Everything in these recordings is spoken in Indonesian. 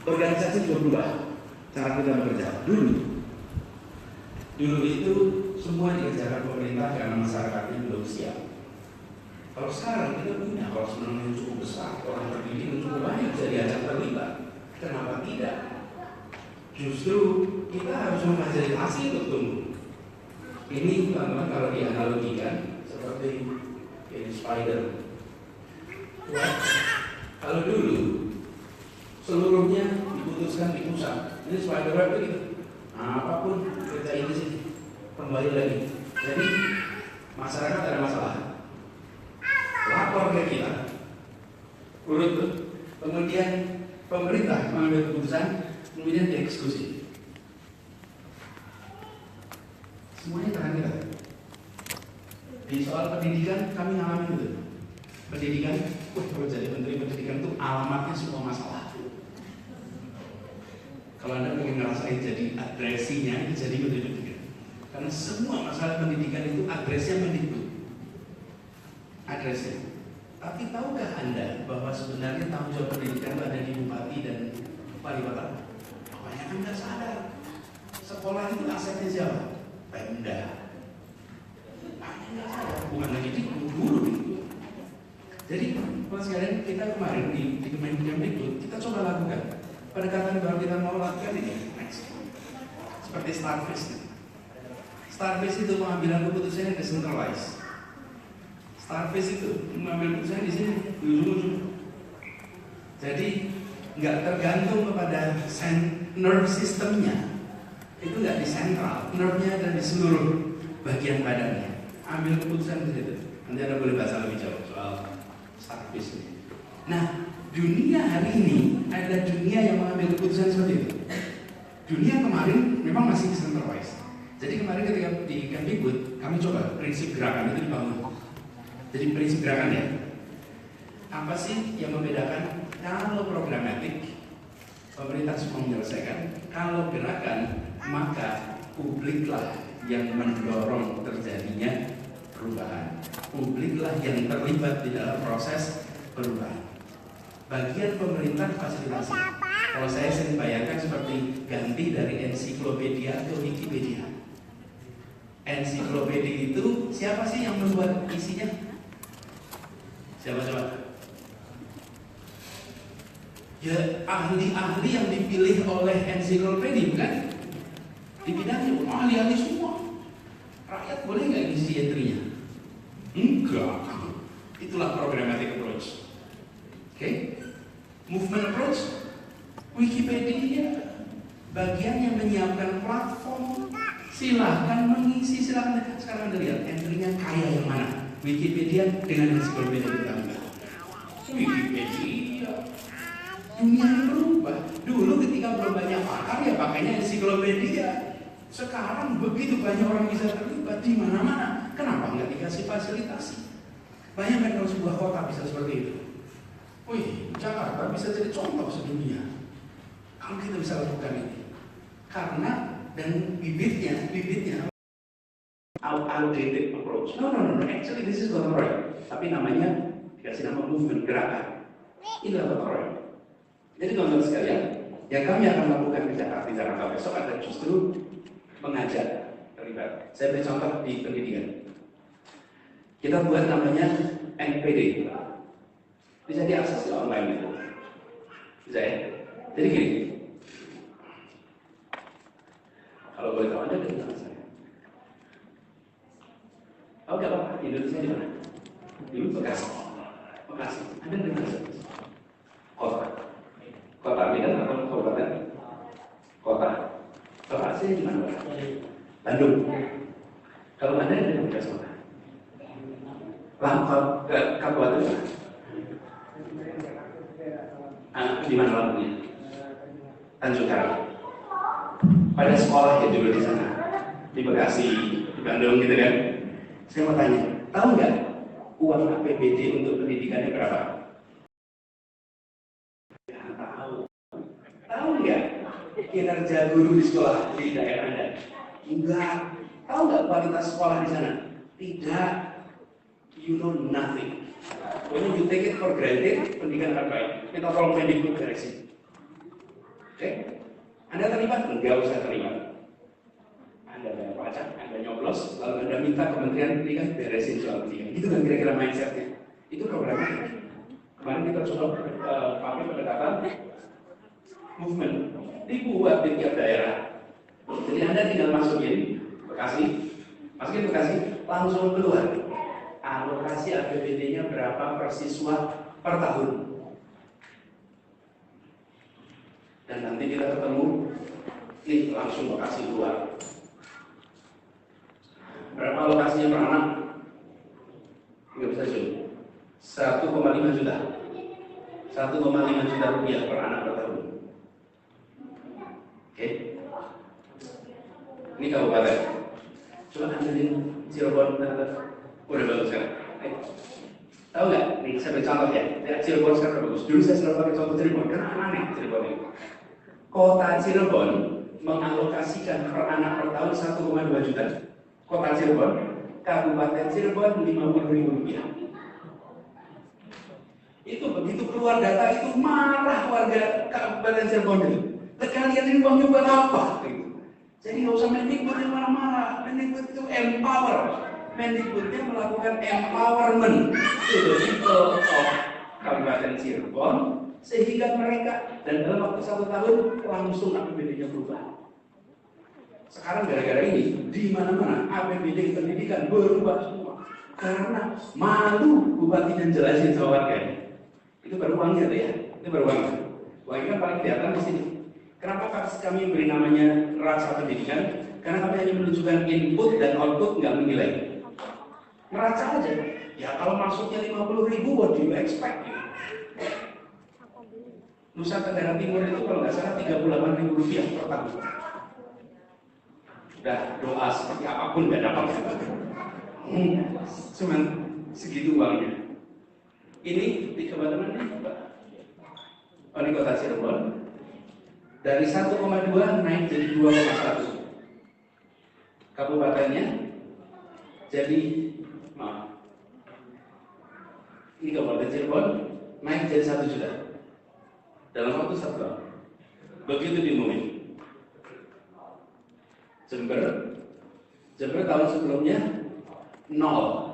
Organisasi juga berubah cara kita bekerja. Dulu itu semua dikerjakan pemerintah karena masyarakatnya belum siap. Kalau sekarang kita punya poros menengah yang cukup besar, orang terdidik yang cukup banyak bisa diajak terlibat. Kenapa tidak? Justru kita harus memfasilitasi untuk tumbuh. Ini teman-teman kalau dianalogikan seperti spider. Wah, kalau dulu seluruhnya diputuskan di pusat, ini spider web begitu. Nah, apapun kerjain di sini, kembali lagi. Jadi masyarakat ada masalah, lapor ke kita, urut tuh. Kemudian pemerintah mengambil keputusan, kemudian dieksekusi. Semuanya tangan kita. Di soal pendidikan kami ngalamin itu. Pendidikan, kalau jadi menteri pendidikan itu alamatnya semua masalah. Kalau Anda pengen ngerasain jadi adresinya, jadi menteri pendidikan. Karena semua masalah pendidikan itu adresnya Mendikbud. Adresnya. Tapi tahukah Anda bahwa sebenarnya tanggung jawab pendidikan itu ada di bupati dan wali kota? Kebanyakan nggak sadar. Sekolah itu asetnya siapa? Pemda. Bukan lagi di guru. Jadi, Pak sekalian, kita kemarin di Kemendikbud kita coba lakukan pendekatan baru kita mau lakukan ini. Next. Seperti Starfish. Starfish itu pengambilan keputusannya decentralized. Starfish itu mengambil keputusan di sini, di ujung-ujung. Jadi nggak tergantung kepada nerve systemnya. Itu nggak di sentral, nerve-nya ada di seluruh bagian badannya. Ambil keputusan di situ. Nanti Anda boleh baca lebih jauh soal Starfish ini. Nah, dunia hari ini adalah dunia yang mengambil keputusan seperti itu. Dunia kemarin memang masih decentralized. Jadi kemarin ketika di Kemdikbud kami coba prinsip gerakan itu dibangun. Jadi prinsip gerakan ya. Apa sih yang membedakan? Kalau programatik pemerintah semua menyelesaikan, kalau gerakan maka publiklah yang mendorong terjadinya perubahan. Publiklah yang terlibat di dalam proses perubahan. Bagian pemerintah fasilitasi. Kalau saya sering bayangkan seperti ganti dari ensiklopedia ke Wikipedia. Ensiklopedia itu siapa sih yang membuat isinya? Siapa coba? Ya ahli-ahli yang dipilih oleh ensiklopedia, bukan? Di bidangnya ahli-ahli semua. Rakyat boleh nggak ngisi entry-nya? Enggak. Itulah programmatic approach. Oke? Movement approach. Wikipedia bagian yang menyiapkan platform. Silahkan mengisi, silahkan. Sekarang Anda lihat entry-nya kaya yang mana? Wikipedia dengan ensiklopedia ditambah. Wikipedia. Dunia yang berubah. Dulu ketika belum banyak pakar ya pakainya ensiklopedia. Sekarang begitu banyak orang bisa terlibat di mana-mana. Kenapa nggak dikasih fasilitasi? Bayangkan kalau sebuah kota bisa seperti itu. Wih, Jakarta bisa jadi contoh sedunia. Kalau kita bisa lakukan ini, karena dan bibitnya outdated approach. No. Actually this is not right. Tapi namanya dikasih nama movement gerakan. Ini adalah right. Jadi teman-teman sekalian, yang kami akan lakukan di Jakarta besok adalah justru mengajak terlibat. Saya beri contoh di pendidikan. Kita buat namanya NPD. Bisa diakses di online itu. Bisa ya? Jadi gini. Kalau boleh tahu Anda dari mana saya? Oh enggak apa-apa, Indonesia di mana? Di Bekasi. Anda dari mana? Kota Medan atau kabupaten? Kota. Kalau aslinya di mana? Bandung. Kalau Anda dari Bekasi mana? Kabupaten mana? Di mana Lampungnya? Tanjung Karang. Pada sekolah ya dulu di sana, di Bekasi, di Bandung gitu kan. Saya mau tanya, tahu nggak uang APBD untuk pendidikannya berapa? Ya, tahu. Tahu nggak kinerja guru di sekolah di daerah Anda? Enggak. Tahu nggak kualitas sekolah di sana? Tidak. You know nothing. When you take it for granted, pendidikan akan baik. Kita tolong Mendikbud koreksi. Oke? Anda terlibat? Enggak usah terlibat. Anda bayar pajak, Anda nyoblos, lalu Anda minta Kementerian Pendidikan beresin soal pendidikan. Itu kan kira-kira mindsetnya. Itu programnya. Kemarin kita coba pakai pendekatan movement. Dibuat di tiap daerah. Jadi Anda tinggal masukin Bekasi, langsung keluar. Alokasi APBD-nya berapa per siswa per tahun. Dan nanti kita ketemu, nih langsung Bekasi keluar. Berapa alokasinya per anak? Nggak bisa jauh. 1,5 juta. 1,5 juta rupiah per anak per tahun. Oke? Ini kabupaten. Coba ambilin Cirebon, udah bagus kan? Tahu nggak? Nih saya beri contoh ya. Cirebon sekarang bagus. Dulu saya selalu pakai contoh Cirebon karena aneh Cirebon ini. Kota Cirebon mengalokasikan per anak per tahun 1,2 juta. Kota Cirebon, Kabupaten Cirebon 50.000 rupiah. Itu begitu keluar data itu marah warga Kabupaten Cirebon itu. Kalian ini uangnya buat apa? Jadi nggak usah Mendikbud yang marah-marah. Mendikbud itu empower. Mendikbudnya melakukan empowerment to the people of Kabupaten Cirebon sehingga mereka dan dalam waktu 1 tahun langsung APBD-nya berubah. Sekarang gara-gara ini di mana-mana APBD pendidikan berubah semua karena malu bupatinya jelasin sama warganya. Itu baru uangnya tuh ya. Itu baru uangnya. Uangnya kan paling kelihatan di sini. Kenapa kami beri namanya neraca pendidikan? Karena kami hanya menunjukkan input dan output, nggak menilai. Neraca aja. Ya kalau masuknya 50.000, what do you expect? Nusa Tenggara Timur itu kalau nggak salah 38.000 rupiah per tahun. Udah doa seperti apapun nggak dapat. Cuman segitu uangnya. Ini di kabupaten ini, Pak. Oh, ini kota Cirebon. Dari 1,2 naik jadi 2,1. Kabupatennya jadi, maaf, ini Kabupaten Cirebon naik jadi 1 juta dalam waktu 1 tahun. Begitu diumumin. Jember tahun sebelumnya 0.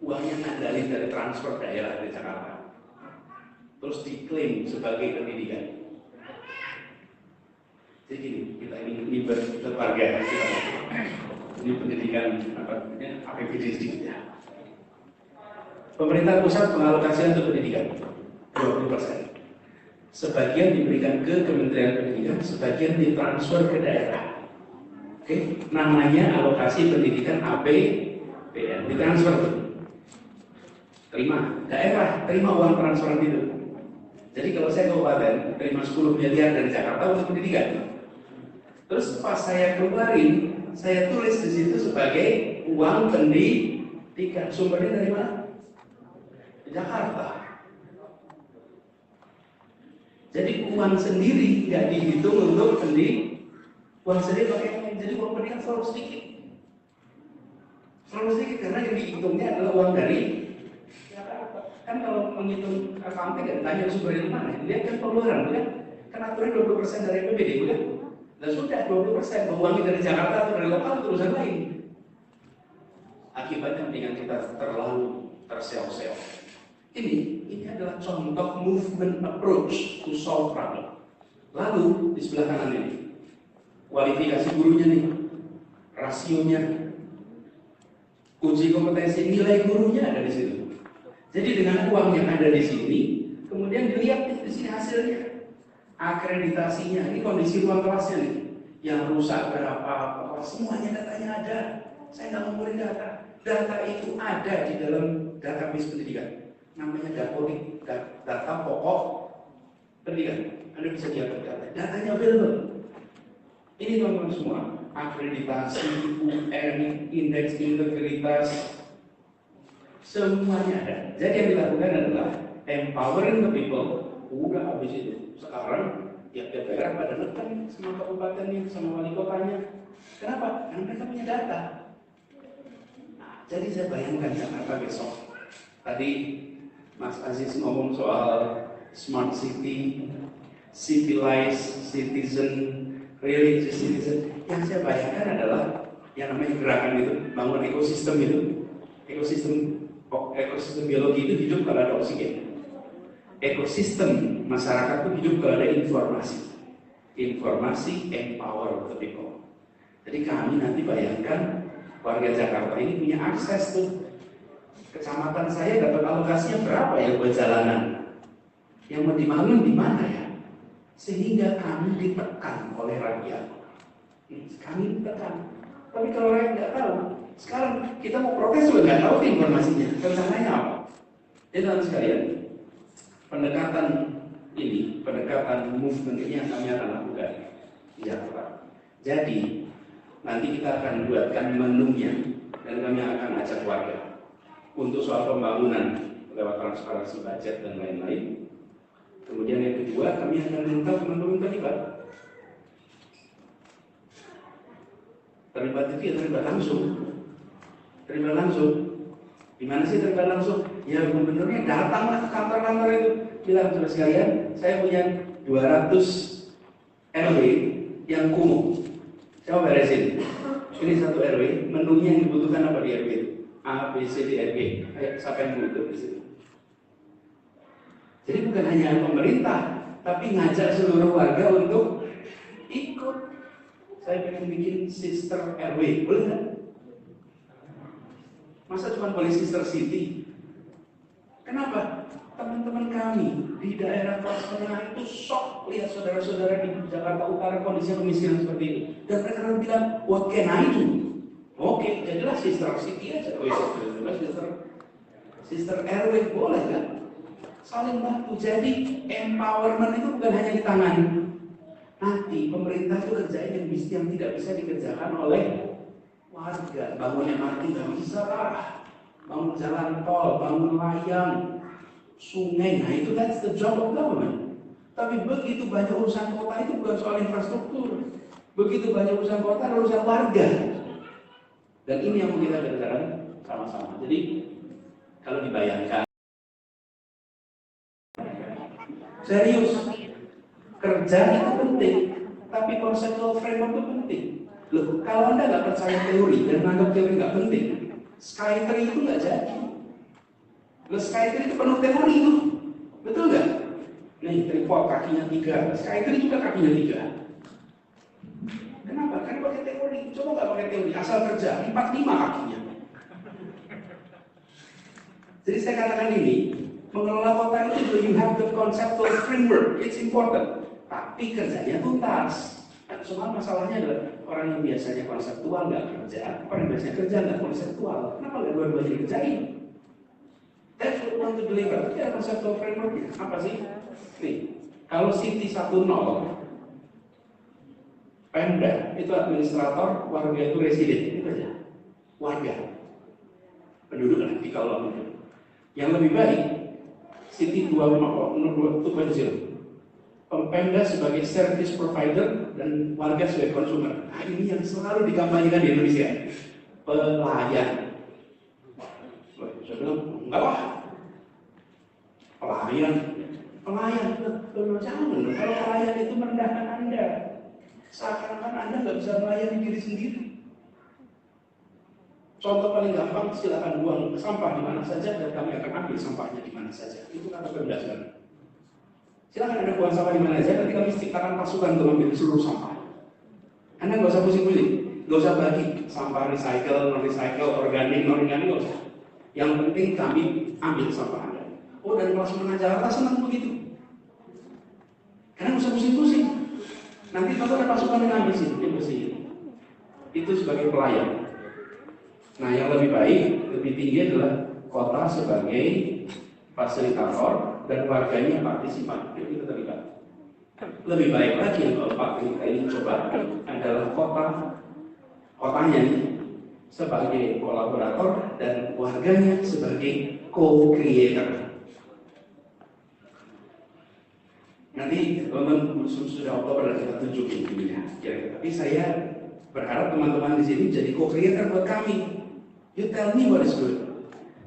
Uangnya ngandalin dari transfer daerah dari Jakarta. Terus diklaim sebagai pendidikan. Jadi gini, kita ini berwarga kita. Ini pendidikan APBD sedikit ya. Pemerintah pusat mengalokasikan untuk pendidikan 20%. Sebagian diberikan ke Kementerian Pendidikan, sebagian ditransfer ke daerah. Oke, namanya alokasi pendidikan APBN, ditransfer. Terima daerah, terima uang transferan itu. Jadi kalau saya kabupaten terima 10 miliar dari Jakarta untuk pendidikan. Terus pas saya keluarin, saya tulis di situ sebagai uang pendidikan. Sumbernya dari mana? Jakarta. Jadi uang sendiri nggak dihitung untuk uang sendiri pakai. Jadi uang pendidikan selalu sedikit. Selalu sedikit karena yang dihitungnya adalah uang dari Jakarta. Kan kalau menghitung accounting kan tanya sumbernya dari mana? Lihat kan pengeluaran, bukan? Kan aturan 20% dari APBD, bukan? Dan sudah 20% uangnya dari Jakarta atau dari lokal itu urusan lain. Akibatnya dengan kita terlalu terseok-seok. Ini adalah contoh movement approach to solve problem. Lalu di sebelah kanan ini, kualifikasi gurunya nih, rasionya, uji kompetensi nilai gurunya ada di situ. Jadi dengan uang yang ada di sini, kemudian dilihat di sini hasilnya, akreditasinya, ini kondisi ruang kelasnya nih, yang rusak berapa, semuanya datanya ada. Saya nggak ngumpulin data. Data itu ada di dalam database pendidikan. Namanya data pokok pendidikan. Anda bisa lihat data. Datanya available. Ini teman-teman semua, akreditasi, UN, indeks integritas, semuanya ada. Jadi yang dilakukan adalah empowering the people. Udah habis itu. Sekarang ya daerah pada neken sama kabupatennya, sama wali kotanya. Kenapa? Karena mereka punya data. Nah, jadi saya bayangkan Jakarta besok. Tadi Mas Aziz ngomong soal smart city, civilized citizen, religious citizen. Yang saya bayangkan adalah yang namanya gerakan itu, bangun ekosistem itu. Ekosistem biologi itu hidup kalau ada oksigen. Ekosistem masyarakat itu hidup kalau ada informasi. Informasi empower the people. Jadi kami nanti bayangkan warga Jakarta ini punya akses tuh. Kecamatan saya dapat alokasinya berapa ya buat jalanan? Yang mau dibangun di mana ya? Sehingga kami ditekan oleh rakyat. Kami ditekan. Tapi kalau rakyat nggak tahu, sekarang kita mau protes juga nggak tahu informasinya. Rencananya apa? Jadi teman sekalian, pendekatan ini, pendekatan movement ini yang kami akan lakukan di Jakarta. Jadi nanti kita akan buatkan menunya dan kami akan ajak warga untuk soal pembangunan lewat transparansi budget dan lain-lain. Kemudian yang kedua, kami akan minta teman-teman terlibat. Terlibat itu ya terlibat langsung. Terlibat langsung. Di mana sih terlibat langsung? Ya gubernurnya datanglah ke kantor-kantor itu. Bilang saudara sekalian, saya punya 200 RW yang kumuh. Saya mau beresin. Ini satu RW, menunya yang dibutuhkan apa di RW itu? A, B, C, D, E, F, G. Ayo, siapa yang butuh di sini? Jadi bukan hanya pemerintah, tapi ngajak seluruh warga untuk ikut. Saya pengen bikin sister RW, boleh nggak? Masa cuma boleh sister city? Kenapa? Teman-teman kami di daerah kelas menengah itu shock lihat saudara-saudara di Jakarta Utara kondisi kemiskinan seperti ini. Dan mereka akan bilang, what can I do? Oke, jadilah sister city aja. Sister RW, boleh kan? Saling bantu. Jadi empowerment itu bukan hanya di tangan. Nanti pemerintah itu kerjain yang tidak bisa dikerjakan oleh warga. Bangun MRT nggak bisa lah. Bangun jalan tol, bangun layang, sungai. Nah itu that's the job of government. Tapi begitu banyak urusan kota itu bukan soal infrastruktur. Begitu banyak urusan kota adalah urusan warga. Dan ini yang mau kita kerjakan sama-sama. Jadi kalau dibayangkan serius, kerja itu penting, tapi conceptual framework itu penting. Loh, kalau Anda nggak percaya teori dan menganggap teori nggak penting, Skytree itu nggak jadi. Loh, Skytree itu penuh teori itu, betul nggak? Nih, tripod kakinya 3, Skytree juga kakinya 3. Kenapa? Karena pakai teori. Coba nggak pakai teori, asal kerja 4-5 kakinya. Jadi saya katakan ini, mengelola kota itu you have the conceptual framework, it's important. Tapi kerjanya tuntas. Soal masalahnya adalah orang yang biasanya konseptual nggak kerja, orang yang biasanya kerja nggak konseptual. Kenapa nggak dua-duanya dikerjain? That's what we want to deliver. Tapi ada conceptual framework apa sih? Nih, kalau City 10, Pemda itu administrator, warga itu residen, itu aja. Warga, penduduk nanti kalau yang lebih baik City 2.0, Pemda sebagai service provider dan warga sebagai konsumer. Nah, ini yang selalu dikampanyekan di Indonesia. Pelayan. Saya bilang, enggak lah. Pelayan. Jangan. Kalau pelayan itu merendahkan Anda. Seakan-akan Anda nggak bisa melayani diri sendiri. Contoh paling gampang, silakan buang sampah di mana saja dan kami akan ambil sampahnya di mana saja. Itu kata Pemda sekarang. Silakan Anda buang sampah di mana saja, nanti kami ciptakan pasukan untuk ambil seluruh sampah. Anda nggak usah pusing-pusing, nggak usah bagi sampah recycle, non-recycle, organik, non-organik, nggak usah. Yang penting kami ambil sampah Anda. Oh, dan kelas menengah Jakarta senang begitu. Karena nggak usah pusing-pusing. Nanti kalau ada pasukan yang ambil sini, dia bersihin. Itu sebagai pelayan. Nah, yang lebih baik, lebih tinggi adalah kota sebagai fasilitator dan warganya partisipan. Jadi kita terlibat. Lebih baik lagi yang keempat kita ini coba adalah kotanya sebagai kolaborator dan warganya sebagai co-creator. Nanti teman-teman sudah Oktober kita tunjukin ini ya. Tapi saya berharap teman-teman di sini jadi co-creator buat kami. You tell me what is good.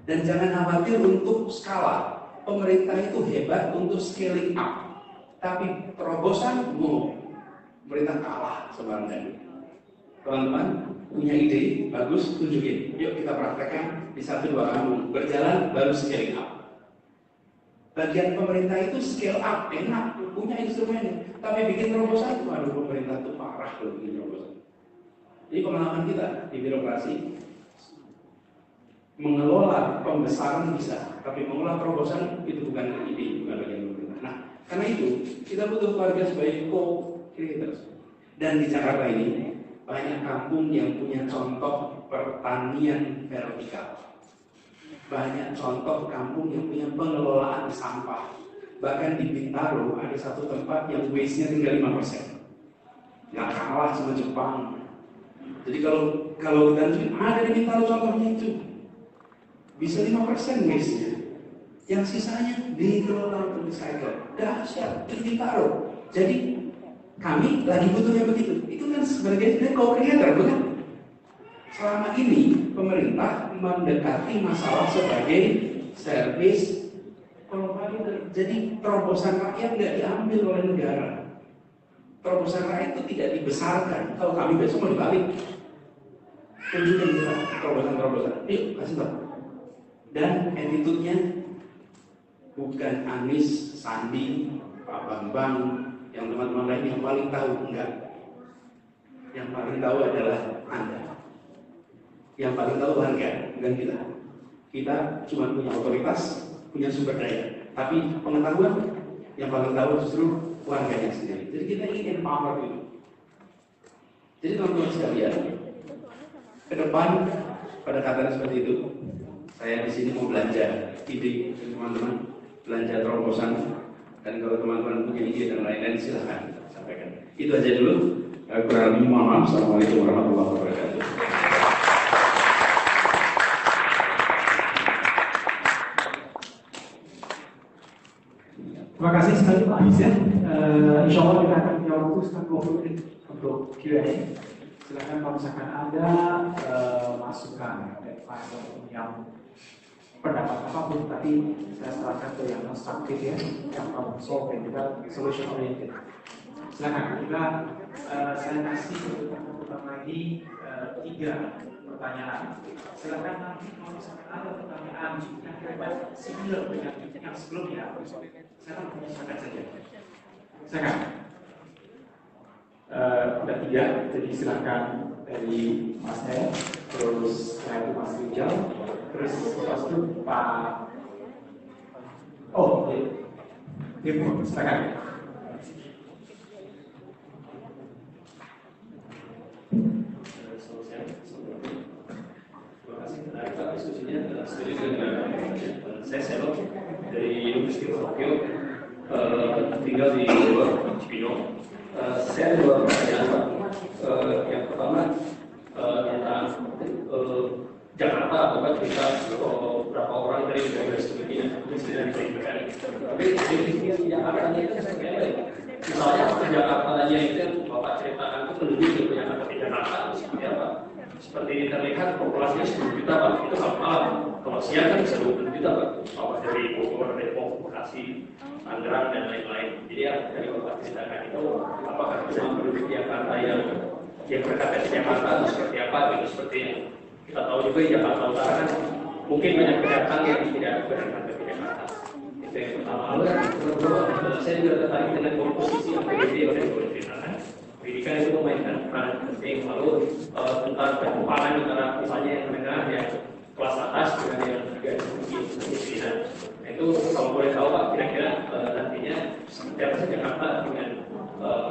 Dan jangan khawatir untuk skala. pemerintah itu hebat untuk scaling up, tapi terobosan pemerintah kalah sebenarnya. Teman-teman punya ide bagus, tunjukin, yuk kita praktekkan di 1-2 kampung, berjalan baru scaling up. Bagian pemerintah itu scale up, enak, punya instrumennya, tapi bikin terobosan, waduh pemerintah itu parah kalau bikin terobosan. Jadi pengalaman kita di birokrasi, mengelola pembesaran bisa, tapi mengelola terobosan itu bukan ide, bukan bagian pemerintah. Nah, karena itu kita butuh keluarga sebagai co-creators. Dan di Jakarta ini banyak kampung yang punya contoh pertanian vertikal. Banyak contoh kampung yang punya pengelolaan sampah. Bahkan di Bintaro ada satu tempat yang waste-nya tinggal 5%. Nggak kalah sama Jepang. Jadi kalau kita ada di Bintaro contohnya itu bisa 5% waste-nya. Yang sisanya dikelola untuk recycle. Dahsyat, itu Bintaro. Jadi kami lagi butuh yang begitu. Itu kan sebagai co-creator, bukan? Selama ini pemerintah mendekati masalah sebagai service provider. Jadi terobosan rakyat nggak diambil oleh negara. Terobosan rakyat itu tidak dibesarkan. Kalau kami besok mau dibalik, tunjukin kita terobosan. Yuk kasih tahu. Dan attitude-nya bukan Anies, Sandi, Pak Bambang, yang teman-teman lain yang paling tahu, enggak. Yang paling tahu adalah Anda. Yang paling tahu warga, bukan kita. Kita cuma punya otoritas, punya sumber daya. Tapi pengetahuan yang paling tahu justru warganya sendiri. Jadi kita ingin empower itu. Jadi teman-teman sekalian, ke depan pada kata seperti itu, saya di sini mau belanja ide teman-teman, belanja terobosan. Dan kalau teman-teman punya ide dan lain-lain silahkan sampaikan. Itu aja dulu. Kurang lebih mohon maaf. Assalamualaikum warahmatullahi wabarakatuh. Terima kasih sekali Pak Anies ya. Insya Allah kita akan punya waktu sekitar 20 menit untuk Q&A. Silakan kalau misalkan ada masukan yang pendapat apapun, tapi saya serahkan ke yang konstruktif ya, yang problem solving, kita solution oriented. Silakan kita saya kasih pertama ini 3 pertanyaan. Silakan nanti kalau misalkan ada pertanyaan yang kira-kira similar dengan yang sebelumnya, silakan menyesuaikan saja. Silakan. Ada 3, jadi silakan dari Mas Nel, terus saya itu Mas Rijal, terus lepas itu Pak. Oh, Timur, silakan. Saya Selo dari University of Tokyo, tinggal di luar Cipinang. Saya ada 2 pertanyaan Pak. Yang pertama tentang Jakarta, apa kita berapa orang dari negara studi misalnya diperhitungkan. Tapi definisi Jakarta itu seperti apa ya? Misalnya Jakarta aja itu yang Bapak ceritakan itu penduduk di Jakarta di Jakarta seperti apa? Seperti terlihat populasinya 10 juta Pak, itu kalau malam. Kalau siang kan bisa 20 juta Pak, apa dari Bogor, Depok, Bekasi, Tangerang dan lain-lain. Jadi ya dari Bapak ceritakan itu apakah cuma penduduk Jakarta yang berkata di Jakarta atau seperti apa? Itu seperti yang kita tahu juga di Jakarta Utara kan mungkin banyak pendatang yang tidak berangkat ke Jakarta. Itu yang pertama. Lalu yang kedua, saya juga tertarik dengan komposisi APBD oleh pemerintah. Pendidikan itu memainkan peran penting. Lalu tentang ketimpangan antara misalnya yang menengah yang kelas atas dengan yang juga tinggi kemiskinan. Itu kalau boleh tahu Pak, kira-kira nantinya seperti apa sih Jakarta dengan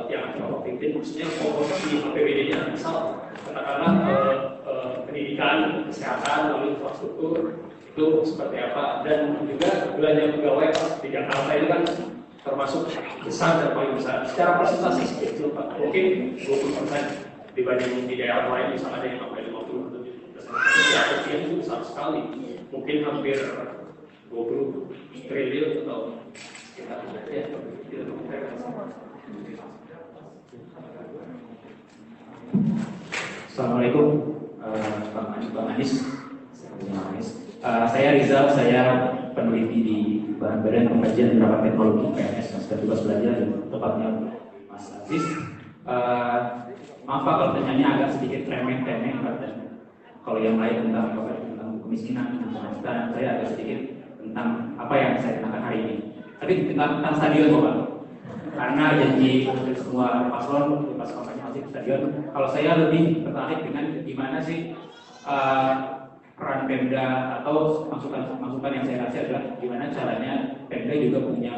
yang Bapak pimpin, khususnya komposisi APBD-nya, misal katakanlah pendidikan, kesehatan, lalu infrastruktur itu seperti apa, dan juga belanja pegawai di Jakarta itu kan termasuk besar dan paling besar. Secara presentasi seperti itu Pak, mungkin 20% dibanding di daerah lain, misalnya ada yang sampai 50%. Secara itu besar sekali, mungkin hampir 20 triliun atau sekitar ya. Assalamualaikum Bang Anies. Saya Rizal, saya peneliti di Bahan Badan Pengkajian Penerapan Teknologi PNS Mas Tugas Belajar dan tepatnya Mas Aziz. Maaf Pak kalau pertanyaannya agak sedikit remeh-temeh Pak, dan kalau yang lain tentang kemiskinan, tentang saya agak sedikit tentang apa yang saya tentangkan hari ini. Tapi tentang stadion Pak, karena janji dari semua paslon pas kampanye masih di stadion. Kalau saya lebih tertarik dengan gimana sih peran Pemda atau masukan yang saya kasih adalah gimana caranya Pemda juga punya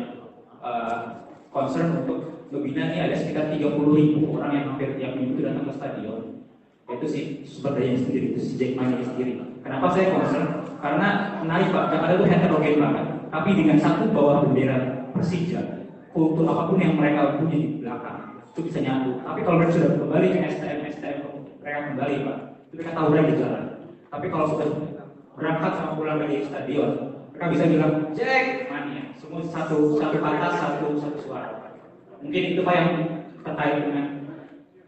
concern untuk membina nih ada sekitar 30.000 orang yang hampir tiap minggu datang ke stadion. Itu sih sumber dayanya sendiri, itu si Jack Mania sendiri. Kenapa saya concern? Karena menarik Pak, Jakarta itu heterogen banget. Tapi dengan satu bawah bendera Persija, kultur apapun yang mereka punya di belakang itu bisa nyatu. Tapi kalau mereka sudah kembali ke STM mereka kembali Pak, itu mereka tawuran di jalan. Tapi kalau sudah berangkat sama pulang dari stadion, mereka bisa bilang Jack Mania, semua satu kata, satu suara. Mungkin itu Pak yang terkait dengan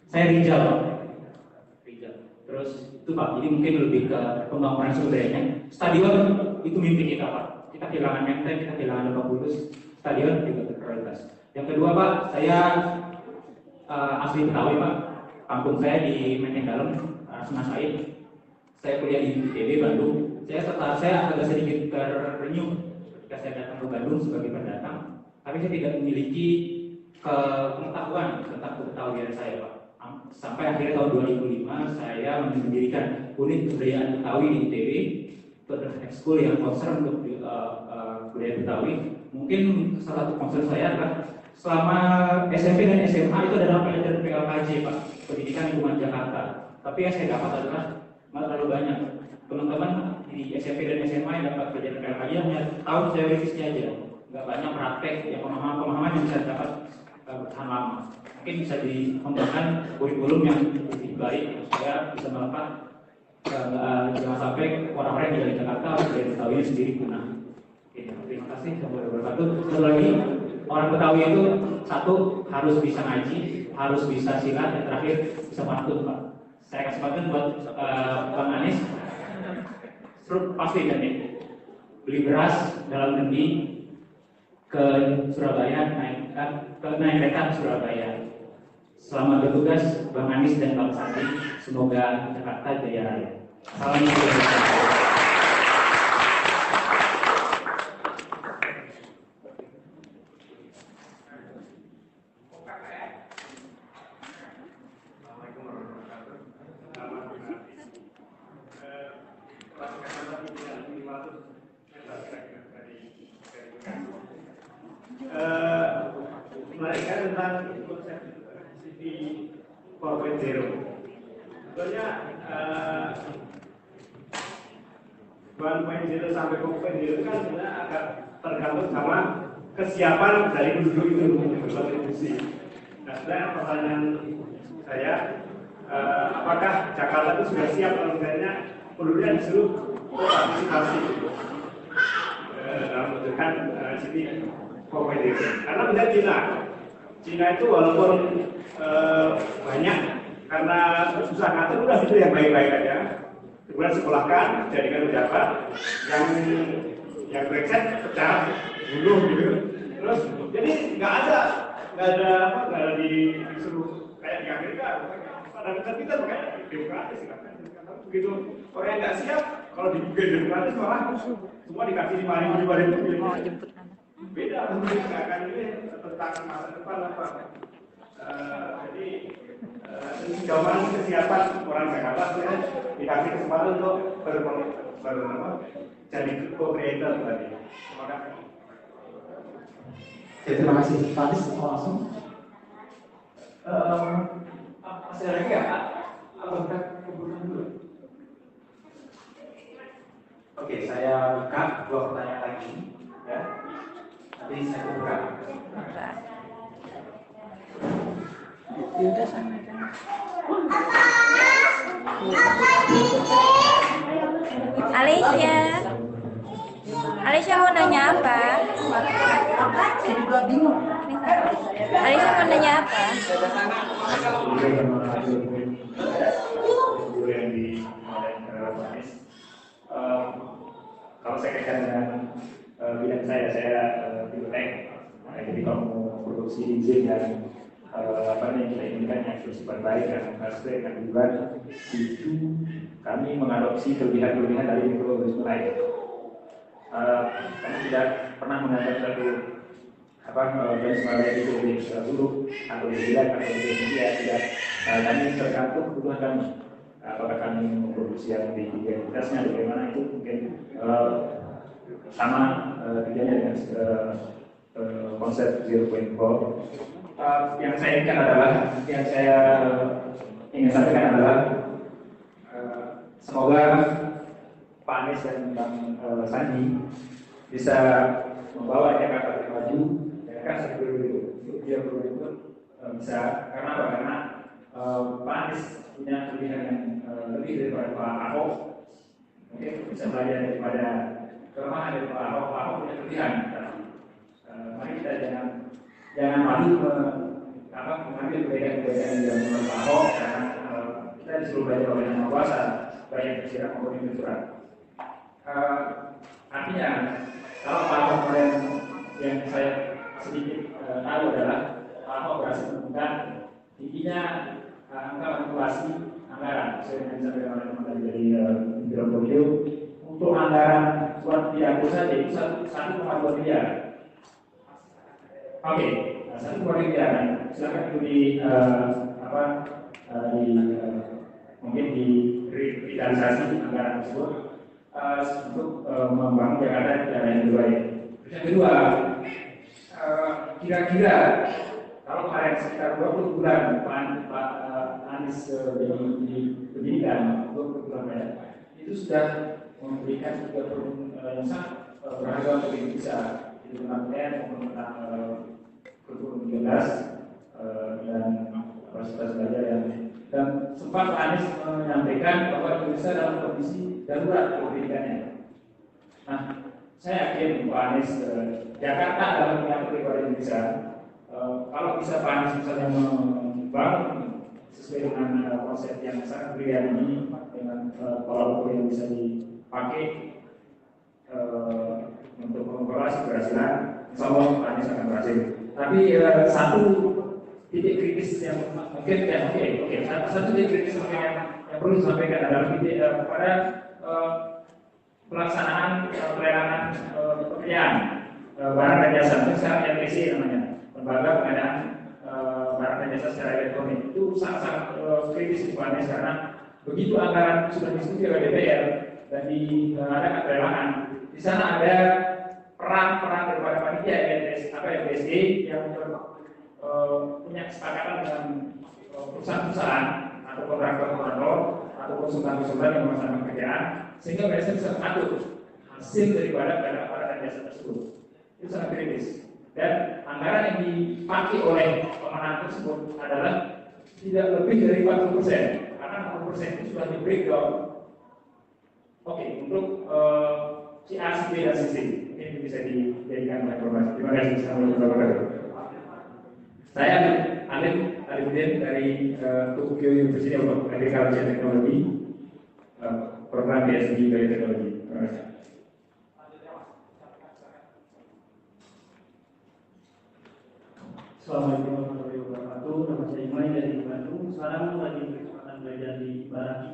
saya Rijal Pak. Terus itu Pak, jadi mungkin lebih ke pembangunan sumber dayanya. Stadion itu mimpi kita Pak. Kita kehilangan Menteng, kita kehilangan Lebak Bulus, stadion juga berprioritas. Yang kedua Pak, saya asli Betawi Pak. Kampung saya di Menteng Dalam, Senas Said. Saya kuliah di ITB Bandung. Saya agak sedikit terenyuh ketika saya datang ke Bandung sebagai pendatang. Tapi saya tidak memiliki pengetahuan tentang kebetawian saya Pak. Sampai akhirnya tahun 2005 saya mendirikan unit kebudayaan Betawi di ITB, itu adalah ekskul yang concern untuk budaya Betawi. Mungkin salah satu concern saya adalah selama SMP dan SMA itu adalah pelajaran PLKJ Pak, Pendidikan Lingkungan Jakarta. Tapi yang saya dapat adalah terlalu banyak. Teman-teman di SMP dan SMA yang dapat pelajaran PLKJ hanya tahu teorisnya aja, nggak banyak praktek, yang pemahaman yang bisa dapat bertahan lama. Mungkin bisa dikembangkan kurikulum yang lebih baik supaya bisa melekat jangan sampai orang-orang yang dari Jakarta dari Betawi sendiri punah. Terima kasih. Satu lagi, orang Betawi itu satu harus bisa ngaji, harus bisa silat, dan terakhir bisa pantun Pak. Saya kasih pantun buat Bang Anies. Pasti kan nih, beli beras dalam kendi ke Surabaya, naik kereta ke Surabaya. Selamat bertugas Bang Anies dan Bang Sandi. Semoga Jakarta jaya raya. Assalamualaikum. Menarik tentang konsep City 4.0. Sebenarnya 1.0 sampai 4.0 itu kan sebenarnya agak tergantung sama kesiapan dari penduduk itu untuk berkontribusi. Nah, sebenarnya pertanyaan saya, apakah Jakarta itu sudah siap kalau misalnya penduduknya disuruh partisipasi dalam bentukan City 4.0? Karena misalnya Cina itu walaupun banyak karena susah ngatur, udah itu yang baik-baik aja. Kemudian sekolahkan, jadikan pejabat yang brengsek, pecah, bunuh gitu. Terus jadi nggak ada disuruh kayak di Amerika. Pada kita makanya demokratis kan. Begitu orang yang nggak siap, kalau dibuka demokratis malah semua dikasih 5.000 beda nggak akan ini tentang masa depan apa. Jadi zaman kesiapan orang Jakarta sebenarnya dikasih kesempatan untuk jadi co-creator tadi. Terima kasih. Terima kasih Pak Anies. Langsung masih ada lagi ya Pak? Apakah kebutuhan dulu? Oke, saya buka 2 pertanyaan lagi ya. Nanti saya buka. Yaudah sama kan. Alicia mau nanya apa? Alicia mau nanya apa? Yang di Kalau saya kaitkan dengan bidang saya biotek. Jadi kalau mau produksi izin dan apa yang kita inginkan yang bersifat baik dan sesuai dengan tujuan, itu kami mengadopsi kelebihan-kelebihan dari mikroorganisme lain. Kami tidak pernah menganggap satu garis mata itu lebih buruk atau lebih jelek atau lebih tinggi, tidak. Kami tergantung kebutuhan kami. Apakah kami memproduksi yang lebih kualitasnya, bagaimana itu mungkin sama tujuannya dengan konsep 0.4. Yang saya inginkan adalah, yang saya ingin sampaikan adalah semoga Pak Anies dan Bang Sandi bisa membawa Jakarta lebih maju. Ya kan dia perlu bisa, karena apa? Karena Pak Anies punya kelebihan yang lebih daripada Pak Ahok. Mungkin bisa belajar daripada kelemahan dari Pak Ahok. Pak Ahok punya kelebihan. Mari kita jangan malu mengambil kebaikan-kebaikan yang menurut Pak Ahok, karena kita disuruh belajar oleh Yang Maha Kuasa, baik yang tersirat maupun yang tersurat. Artinya, kalau Pak Ahok kemarin yang saya sedikit tahu adalah Pak Ahok berhasil menemukan tingginya angka manipulasi anggaran sesuai dengan disampaikan oleh teman tadi dari Biro Tokyo. Untuk anggaran buat diaku saja itu 1,2 miliar. Oke, 1,2 miliar. Silakan itu mungkin direvitalisasi anggaran tersebut untuk membangun Jakarta yang lebih baik. Yang kedua, kira-kira kalau kemarin sekitar 20 bulan Pak Anies di pendidikan, 20 bulan ya, itu sudah memberikan 3 tahun yang sangat berharga untuk Indonesia, itu tentang TN maupun tentang kurikulum 13 dan kapasitas belajar yang, dan sempat Pak Anies menyampaikan bahwa Indonesia dalam kondisi darurat pendidikannya. Nah, saya yakin Pak Anies Jakarta dalam menyambut kepada Indonesia. Kalau bisa Pak Anies misalnya membangun sesuai dengan konsep yang sangat brilian ini dengan pola ukur yang bisa dipakai untuk mengevaluasi keberhasilan, insya Allah Pak Anies akan berhasil. Tapi satu titik kritis yang mungkin satu titik kritis yang perlu disampaikan adalah titik pada pelaksanaan pelelangan pekerjaan barang dan jasa, itu sekarang LPC namanya, lembaga pengadaan barang dan jasa secara elektronik. Itu sangat kritis di Pak Anies, karena begitu anggaran sudah diskusi oleh DPR dan diadakan pelelangan, di sana ada peran daripada panitia LPSD yang punya kesepakatan dengan perusahaan-perusahaan atau kontraktor atau konsultan-konsultan yang melaksanakan pekerjaan, sehingga mereka bisa mengatur hasil daripada barang dan jasa tersebut. Itu sangat kritis. Dan anggaran yang dipakai oleh pemenang tersebut adalah tidak lebih dari 40%, karena 40% itu sudah di breakdown. Oke, untuk si A, si B, dan si C ini bisa dijadikan informasi. Terima kasih. Assalamualaikum. Saya Alim Alibudin dari Tokyo University of Agriculture and Technology, program PhD Bioteknologi. Terima kasih. Assalamualaikum warahmatullahi wabarakatuh. Nama saya Imai dari Bandung. Sekarang lagi berkesempatan belajar di Baraki.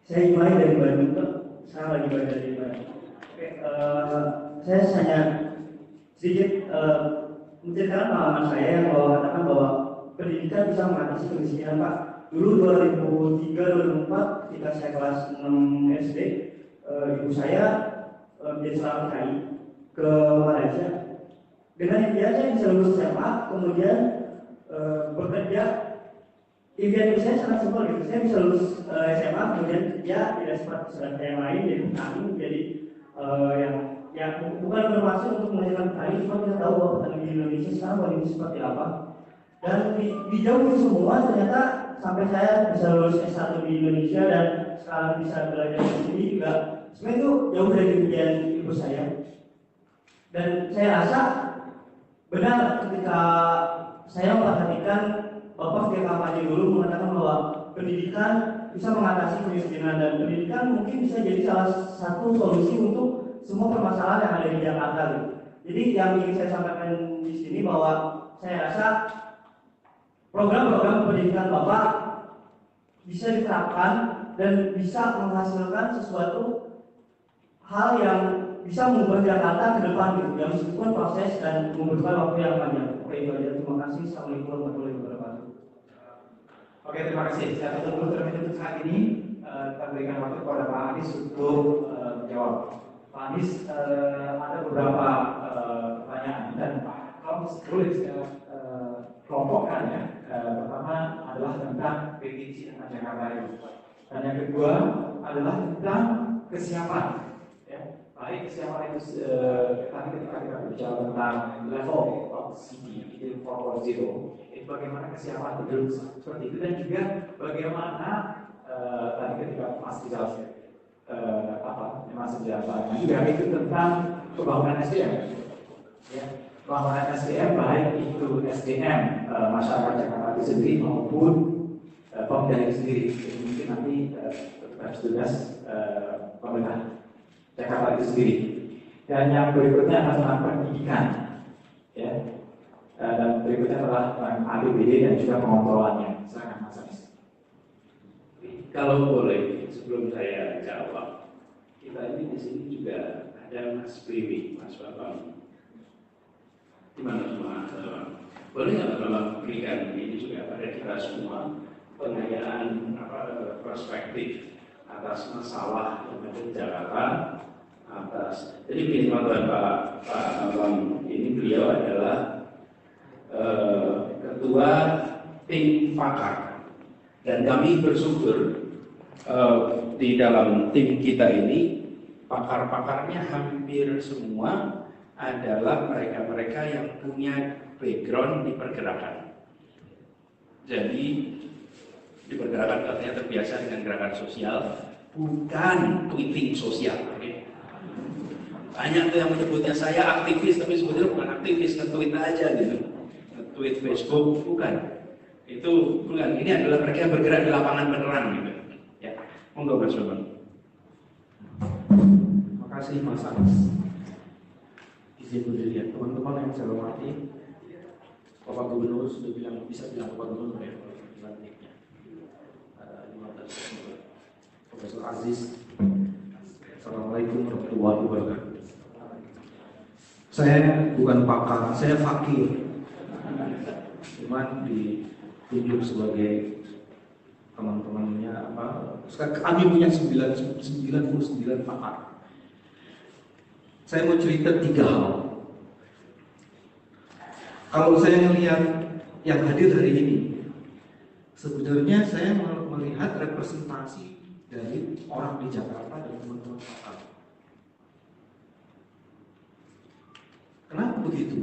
Saya Imai dari Bandung. Saya lagi belajar di Baraki. Oke, saya hanya sedikit menceritakan pengalaman saya yang katakan bahwa pendidikan bisa mengatasi kemiskinan, Pak. Dulu 2003-2004 ketika saya kelas 6 SD, ibu saya menjadi seorang TKI ke Malaysia. Dengan impian saya bisa lulus SMA, kemudian bekerja. Impian ibu saya sangat simpel gitu. Saya bisa lulus SMA, kemudian kerja tidak seperti saudara saya yang lain, jadi petani, jadi yang bukan bermaksud untuk menghasilkan petani, cuma kita tahu bahwa petani di Indonesia sekarang kondisi seperti apa. Dan di jauh itu semua ternyata sampai saya bisa lulus S1 di Indonesia dan sekarang bisa belajar di sini juga, sebenarnya itu jauh dari impian ibu saya. Dan saya rasa benar ketika saya memperhatikan Bapak ketika kampanye dulu mengatakan bahwa pendidikan bisa mengatasi kemiskinan, dan pendidikan mungkin bisa jadi salah satu solusi untuk semua permasalahan yang ada di Jakarta gitu. Jadi yang ingin saya sampaikan di sini bahwa saya rasa program-program pendidikan Bapak bisa diterapkan dan bisa menghasilkan sesuatu hal yang bisa mengubah Jakarta ke depan gitu, yang meskipun proses dan membutuhkan waktu yang panjang. Oke, itu aja. Terima kasih. Assalamualaikum warahmatullahi wabarakatuh. Oke, terima kasih. Saya tutup dulu terlebih dahulu saat ini. Kita berikan waktu kepada Pak Anies untuk menjawab. Pak Anies, ada beberapa pertanyaan dan kalau boleh saya kelompokkan ya. Pertama adalah tentang prediksi tentang Jakarta itu. Dan yang kedua adalah tentang kesiapan. Ya. Baik kesiapan itu tadi ketika kita bicara tentang level of city, itu 4.0, itu bagaimana kesiapan itu seperti itu dan juga bagaimana tadi ketika Mas Rizal Mas Rizal juga itu tentang pembangunan SDM. Ya. Pembangunan SDM baik itu SDM masyarakat Jakarta itu sendiri maupun Pemda itu sendiri. Jadi mungkin nanti tugas pemerintah Jakarta itu sendiri. Dan yang berikutnya adalah tentang pendidikan, ya. Dan berikutnya adalah tentang APBD dan juga pengontrolannya. Silakan Mas Anies. Kalau boleh, sebelum saya jawab, kita ini di sini juga ada Mas Priwi, Mas Bambang. Di mana semua? Boleh nggak Bapak berikan ini juga pada kita semua pengayaan perspektif atas masalah yang ada di Jakarta, atas. Jadi begini Pak Abang, ini beliau adalah ketua tim pakar dan kami bersyukur di dalam tim kita ini pakar-pakarnya hampir semua adalah mereka-mereka yang punya background di pergerakan. Jadi di pergerakan katanya terbiasa dengan gerakan sosial, bukan tweeting sosial. Okay? Banyak tuh yang menyebutnya saya aktivis, tapi sebetulnya bukan aktivis, nge-tweet aja gitu, nge-tweet Facebook, bukan. Itu bukan. Ini adalah mereka yang bergerak di lapangan beneran gitu. Ya, monggo Mas Bambang. Terima kasih Mas Anies. Izin berdiri, teman-teman yang saya hormati, Bapak Gubernur sudah bilang, bisa bilang Bapak Gubernur ya, dilantiknya. Profesor Aziz. Assalamualaikum warahmatullahi wabarakatuh. Saya bukan pakar, saya fakir. Cuman ditunjuk sebagai teman-temannya apa? Kami punya 99 pakar. Saya mau cerita 3 hal. Kalau saya melihat yang hadir hari ini, sebenarnya saya melihat representasi dari orang di Jakarta dan teman-teman pakar. Kenapa begitu?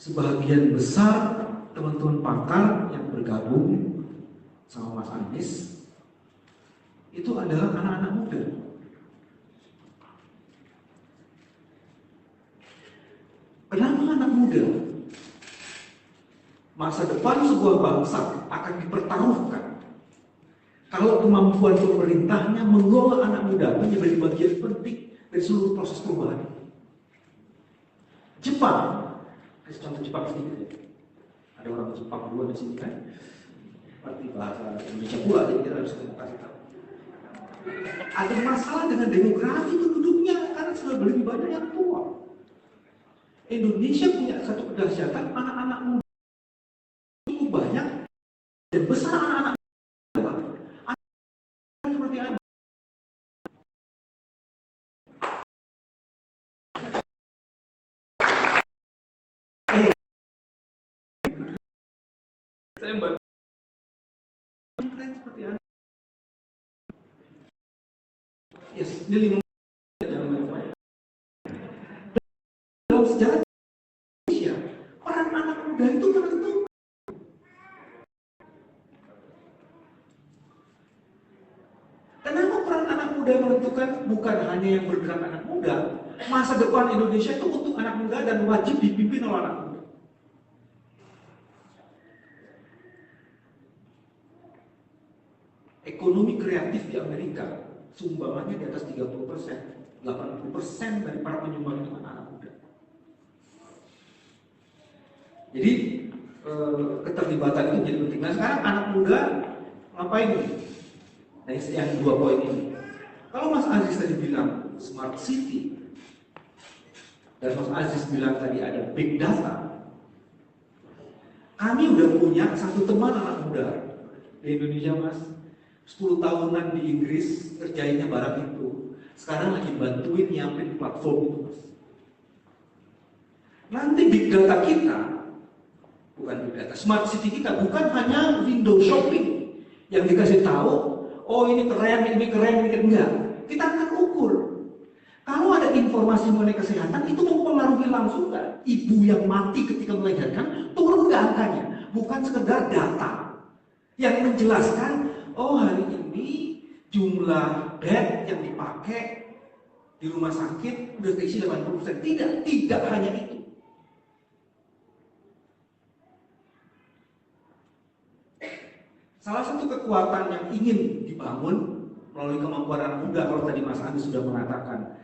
Sebagian besar teman-teman pakar yang bergabung sama Mas Anies itu adalah anak-anak muda. Kenapa anak muda? Masa depan sebuah bangsa akan dipertaruhkan kalau kemampuan pemerintahnya mengelola anak muda menjadi bagian penting dari seluruh proses perubahan. Jepang, kasih contoh Jepang sedikit ya. Ada orang Jepang dua di sini kan, seperti bahasa Indonesia pula, jadi kita harus kasih tahu. Ada masalah dengan demografi penduduknya karena sudah lebih banyak yang tua. Indonesia punya satu kedahsyatan, anak-anak muda cukup banyak dan besar anak-anak muda. Seperti apa? Saya membantu seperti apa? Yes, ini 5 jangan banyak. Dalam sejarah Indonesia, peran anak muda itu menentukan. Kenapa peran anak muda menentukan? Bukan hanya yang bergerak anak muda, masa depan Indonesia itu untuk anak muda dan wajib dipimpin oleh anak muda. Ekonomi kreatif di Amerika sumbangannya di atas 30%, 80% dari para penyumbang itu anak muda. Jadi keterlibatan itu jadi penting. Nah sekarang anak muda ngapain nih? Nah yang 2 poin ini. Kalau Mas Aziz tadi bilang smart city, dan Mas Aziz bilang tadi ada big data, kami udah punya satu teman anak muda di Indonesia Mas, 10 tahunan di Inggris kerjainnya barang itu. Sekarang lagi bantuin nyiapin platform itu Mas. Nanti big data kita, bukan big data, smart city kita bukan hanya window shopping yang dikasih tahu, oh ini keren, enggak. Kita akan ukur. Kalau ada informasi mengenai kesehatan itu mempengaruhi langsung nggak? Ibu yang mati ketika melahirkan turun nggak angkanya? Bukan sekedar data yang menjelaskan, oh hari ini jumlah bed yang dipakai di rumah sakit udah terisi 80%. Tidak hanya itu. Salah satu kekuatan yang ingin dibangun melalui kemampuan anak muda, kalau tadi Mas Andi sudah mengatakan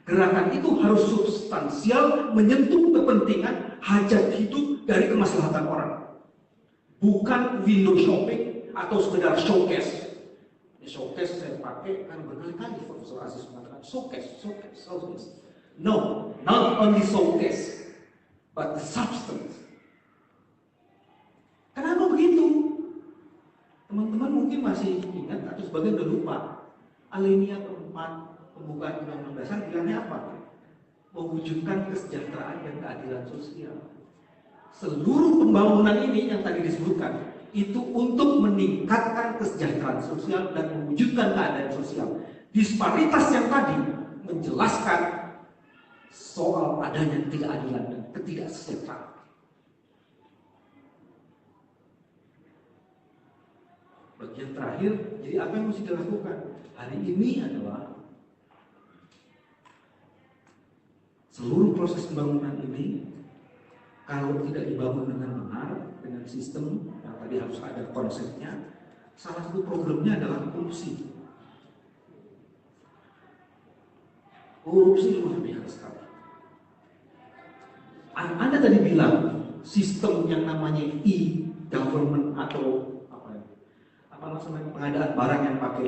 gerakan itu harus substansial, menyentuh kepentingan hajat hidup dari kemaslahatan orang, bukan window shopping atau sekedar showcase. Ini showcase saya pakai kan berkali-kali Profesor Aziz mengatakan showcase. No, not only showcase, but the substance. Kenapa begitu? Teman-teman mungkin masih ingat atau sebagian udah lupa. Alinea keempat pembukaan Undang-Undang Dasar bilangnya apa? Mewujudkan kesejahteraan dan keadilan sosial. Seluruh pembangunan ini yang tadi disebutkan itu untuk meningkatkan kesejahteraan sosial dan mewujudkan keadilan sosial. Disparitas yang tadi menjelaskan soal adanya ketidakadilan dan ketidaksejahteraan. Bagian terakhir, jadi apa yang mesti dilakukan? Hari ini adalah seluruh proses pembangunan ini kalau tidak dibangun dengan benar, dengan sistem yang tadi harus ada konsepnya, salah satu problemnya adalah korupsi. Korupsi luar biasa sekali. Anda tadi bilang sistem yang namanya e-government atau apa maksudnya pengadaan barang yang pakai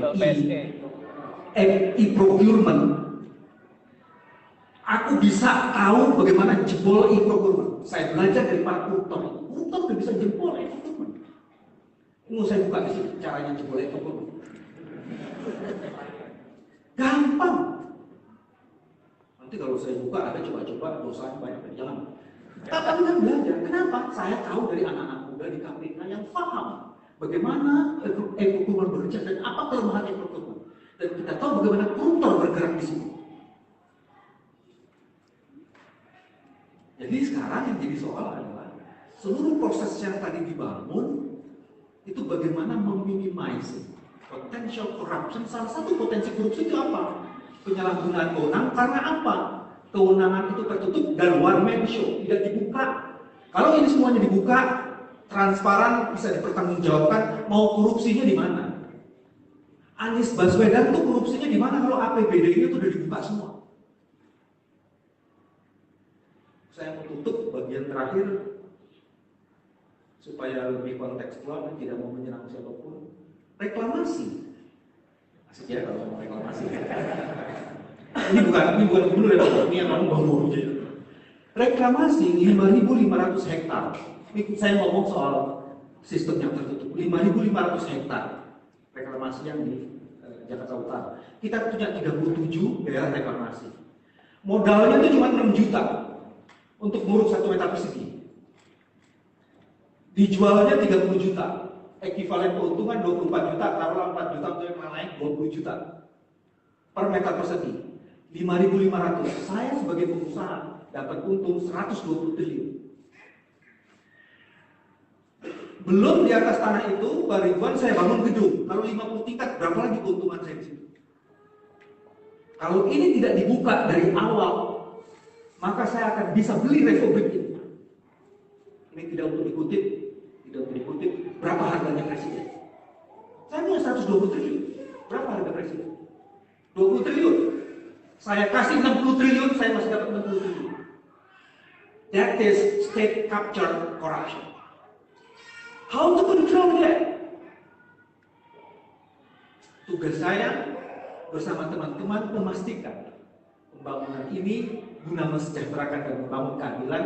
e-procurement. Aku bisa tahu bagaimana jebol e-procurement. Saya belajar dari Pak Kurton. Kurton udah bisa jebol e-procurement. Mau saya buka di sini caranya jebol e-procurement. Gampang. Nanti kalau saya buka ada coba-coba dosanya banyak dan jangan. Tapi kan belajar. Kenapa? Saya tahu dari anak-anak muda di KPK yang paham bagaimana e-procurement bekerja dan apa kelemahan e-procurement. Dan kita tahu bagaimana koruptor bergerak di sini. Jadi sekarang yang jadi soal adalah seluruh proses yang tadi dibangun itu bagaimana meminimasi potential corruption. Salah satu potensi korupsi itu apa? Penyalahgunaan wewenang. Karena apa? Kewenangan itu tertutup dan one man show, tidak dibuka. Kalau ini semuanya dibuka, transparan, bisa dipertanggungjawabkan, mau korupsinya di mana? Anies Baswedan tuh korupsinya di mana kalau APBD-nya itu udah dibuka semua? Saya mau tutup bagian terakhir supaya lebih kontekstual dan tidak mau menyerang siapapun. Reklamasi. Asik ya kalau mau reklamasi. Ini bukan gubernur ya, ini yang ngomong baru aja. Reklamasi 5.500 hektar. Ini saya ngomong soal sistem yang tertutup. 5.500 hektar reklamasi yang di Jakarta Utara. Kita punya 37 daerah reklamasi. Modalnya itu cuma 6 juta untuk nguruk 1 meter persegi. Dijualnya 30 juta. Ekivalen keuntungan 24 juta, taruhlah 4 juta untuk yang lain 20 juta per meter persegi. 5.500. Saya sebagai pengusaha dapat untung 120 triliun. Belum di atas tanah itu, Pak Ridwan, saya bangun gedung. Kalau 50 tingkat, berapa lagi keuntungan saya di situ? Kalau ini tidak dibuka dari awal, maka saya akan bisa beli republik ini. Ini tidak untuk dikutip, berapa harganya presiden? Saya punya 120 triliun. Berapa harga presiden? 20 triliun. Saya kasih 60 triliun, saya masih dapat 60 triliun. That is state capture corruption. How to control that? Tugas saya bersama teman-teman memastikan pembangunan ini guna mensejahterakan dan membangun keadilan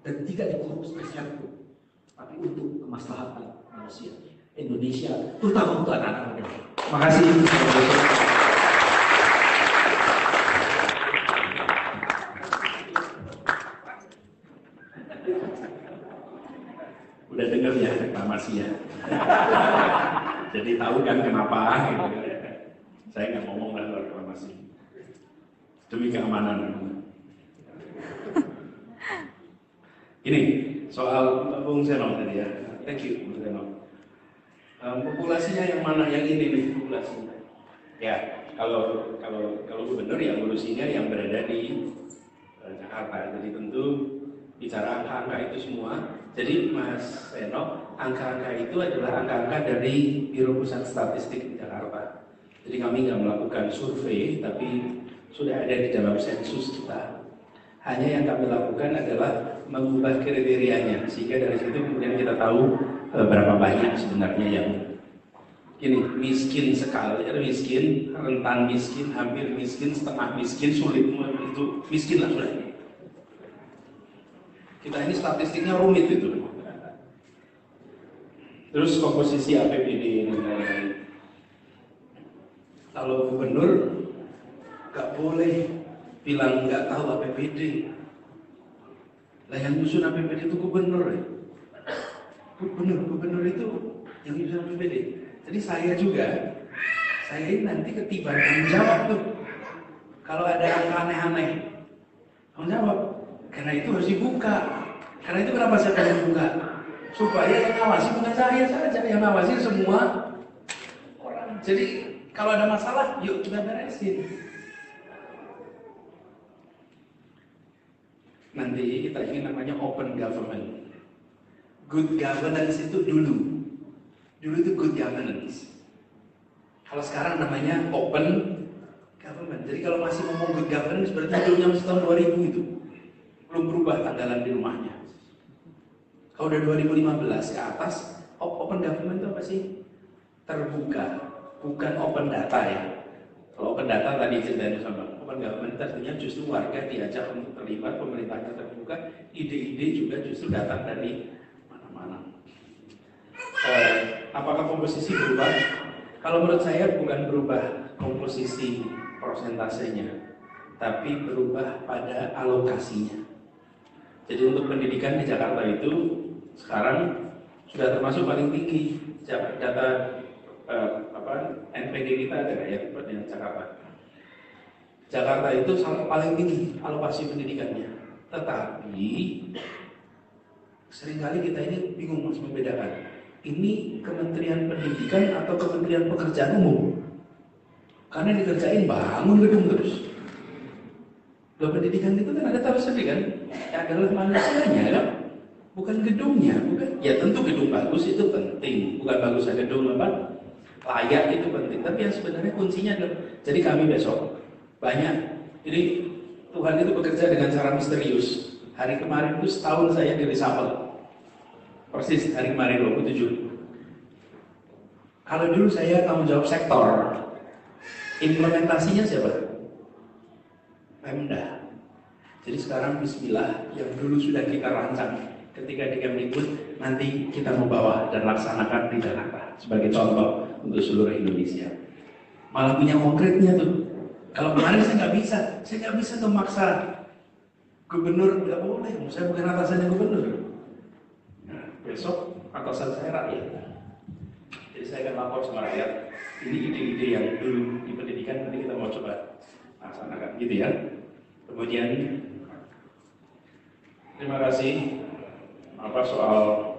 dan tidak dikorupsi siapapun, tapi untuk kemaslahatan manusia Indonesia, terutama untuk anak-anak muda. Terima kasih. Udah dengar ya reklamasi ya. Jadi tahu kan kenapa gitu. Saya nggak ngomong lah soal reklamasi. Demi keamanan. Ini soal Bung Seno tadi ya. Thank you Bung Seno. Populasinya yang mana, yang ini nih populasinya? Ya, kalau gubernur ya ngurusinya yang berada di Jakarta. Jadi tentu bicara angka-angka itu semua. Jadi Mas Seno, angka-angka itu adalah angka-angka dari Biro Pusat Statistik di Jakarta. Jadi kami nggak melakukan survei, tapi sudah ada di dalam sensus kita. Hanya yang kami lakukan adalah mengubah kriterianya, sehingga dari situ kemudian kita tahu berapa banyak sebenarnya yang gini, miskin sekali, miskin, rentan miskin, hampir miskin, setengah miskin, sulit, itu miskin lah sudah. Kita ini statistiknya rumit itu. Terus komposisi APBD dan lain-lain. Kalau gubernur nggak boleh bilang nggak tahu APBD. Lah yang nyusun APBD itu gubernur ya. Gubernur itu yang nyusun APBD. Jadi saya ini nanti ketiban tanggung jawab tuh. Kalau ada angka aneh-aneh, tanggung jawab. Karena itu harus dibuka. Karena itu kenapa saya pengen buka? Supaya yang ngawasi bukan saya saja, yang ngawasi semua orang. Jadi kalau ada masalah, yuk kita beresin. Nanti kita ini namanya open government. Good governance itu dulu itu good governance. Kalau sekarang namanya open government. Jadi kalau masih ngomong good governance berarti dulunya masih tahun 2000 itu. Belum berubah tanggalan di rumahnya. Kalau udah 2015 ke atas, open government itu apa sih? Terbuka, bukan open data ya. Kalau open data tadi ceritanya sama, open government artinya justru warga diajak untuk terlibat, pemerintahnya terbuka, ide-ide juga justru datang dari mana-mana. Apakah komposisi berubah? Kalau menurut saya bukan berubah komposisi persentasenya, tapi berubah pada alokasinya. Jadi untuk pendidikan di Jakarta itu sekarang sudah termasuk paling tinggi. Data NPD kita ada ya dengan Jakarta. Jakarta itu paling tinggi alokasi pendidikannya. Tetapi seringkali kita ini bingung mas membedakan. Ini Kementerian Pendidikan atau Kementerian Pekerjaan Umum? Karena dikerjain bangun gedung terus. Loh, pendidikan itu kan ada tersebut kan? Ya adalah manusianya kan? Bukan gedungnya, bukan. Ya tentu gedung bagus itu penting. Bukan bagus saja gedung apa? Layak itu penting. Tapi yang sebenarnya kuncinya adalah, jadi kami besok banyak. Jadi Tuhan itu bekerja dengan cara misterius. Hari kemarin itu setahun saya di reshuffle. Persis hari kemarin 27. Kalau dulu saya tanggung jawab sektor, implementasinya siapa? Pemda. Jadi sekarang bismillah yang dulu sudah kita rancang ketika di Kemdikbud nanti kita membawa dan laksanakan di Jakarta sebagai contoh untuk seluruh Indonesia. Malah punya konkretnya tuh. Kalau kemarin saya nggak bisa tuh maksa gubernur, nggak boleh. Saya bukan atasannya gubernur. Nah, besok atasan saya rakyat. Jadi saya akan lapor sama rakyat. Ini ide-ide yang dulu di pendidikan nanti kita mau coba laksanakan, gitu ya. Kemudian terima kasih soal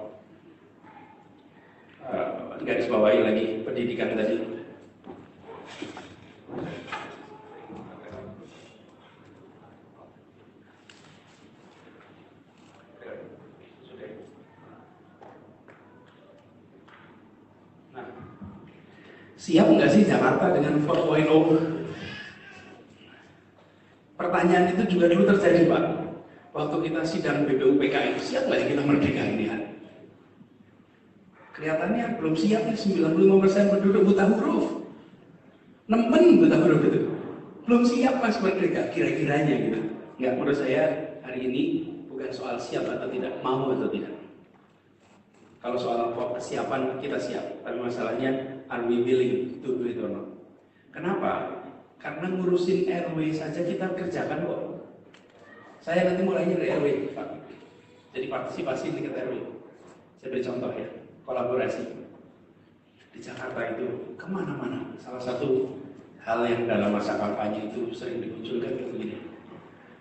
garis bawahi lagi pendidikan tadi. Nah, siap nggak sih Jakarta dengan 4.0? pertanyaan itu juga dulu terjadi Pak. Waktu kita sidang BPUPK itu, siap nggak ya kita merdeka ini ya? Kelihatannya belum siap nih, 95% penduduk buta huruf. Nemen buta huruf itu. Belum siap Mas merdeka, kira-kiranya gitu. Nggak, menurut saya hari ini bukan soal siap atau tidak, mau atau tidak. Kalau soal kesiapan kita siap, tapi masalahnya are we willing to do it or not? Kenapa? Karena ngurusin RW saja kita kerjakan kok. Saya nanti mulainya dari RW, Pak. Jadi partisipasi di RW. Saya beri contoh ya, kolaborasi. Di Jakarta itu kemana-mana. Salah satu hal yang dalam masa kampanye itu sering dimunculkan itu begini.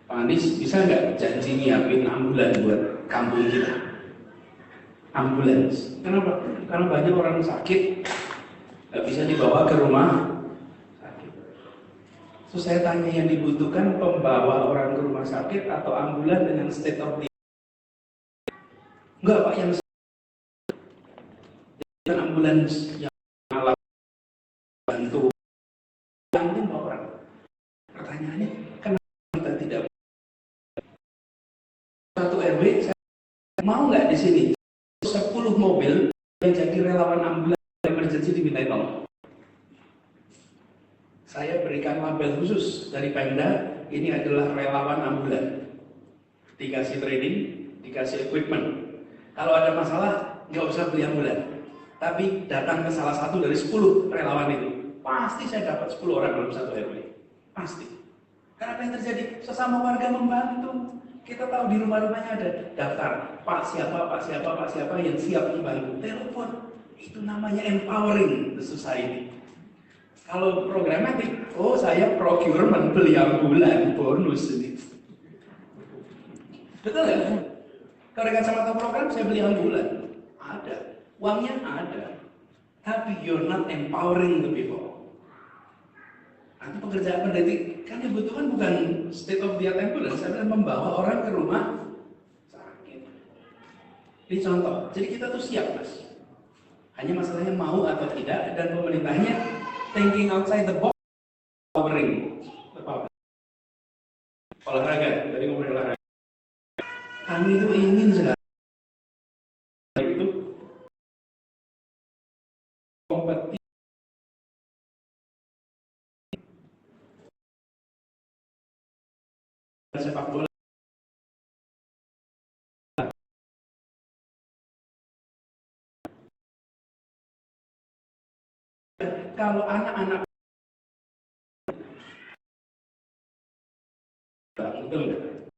Pak Anies bisa nggak janji nyiapin ambulan buat kampung kita? Ambulans. Kenapa? Karena banyak orang sakit nggak bisa dibawa ke rumah sakit. Terus saya tanya, yang dibutuhkan pembawa orang ke rumah sakit atau ambulan dengan state of the enggak Pak, yang ambulans yang alat bantu yang bawa orang. Pertanyaannya, kenapa kita tidak satu RW? Saya mau nggak di sini 10 mobil yang jadi relawan ambulans emergency dimintai tolong. Saya berikan label khusus dari Pemda, ini adalah relawan ambulan. Dikasih training, dikasih equipment. Kalau ada masalah, nggak usah beli ambulan. Tapi datang ke salah satu dari 10 relawan itu. Pasti saya dapat 10 orang dalam satu RW. Pasti. Karena apa yang terjadi? Sesama warga membantu. Kita tahu di rumah-rumahnya ada daftar, Pak siapa, Pak siapa, Pak siapa yang siap membantu. Telepon. Itu namanya empowering the society. Kalau programatik, oh saya procurement beli ambulan, bonus ini. Betul ya? Kalau dengan sama tahu program, saya beli ambulan. Ada. Uangnya ada. Tapi you're not empowering the people. Nanti pekerjaan pendidik, kan dibutuhkan bukan state of the art ambulance, saya bilang membawa orang ke rumah sakit. Ini contoh, jadi kita tuh siap Mas. Hanya masalahnya mau atau tidak, dan pemerintahnya thinking outside the box, empowering. Olahraga, dari ngomongin olahraga. Kami itu ingin sekali itu kompetisi sepak bola. Kalau anak-anak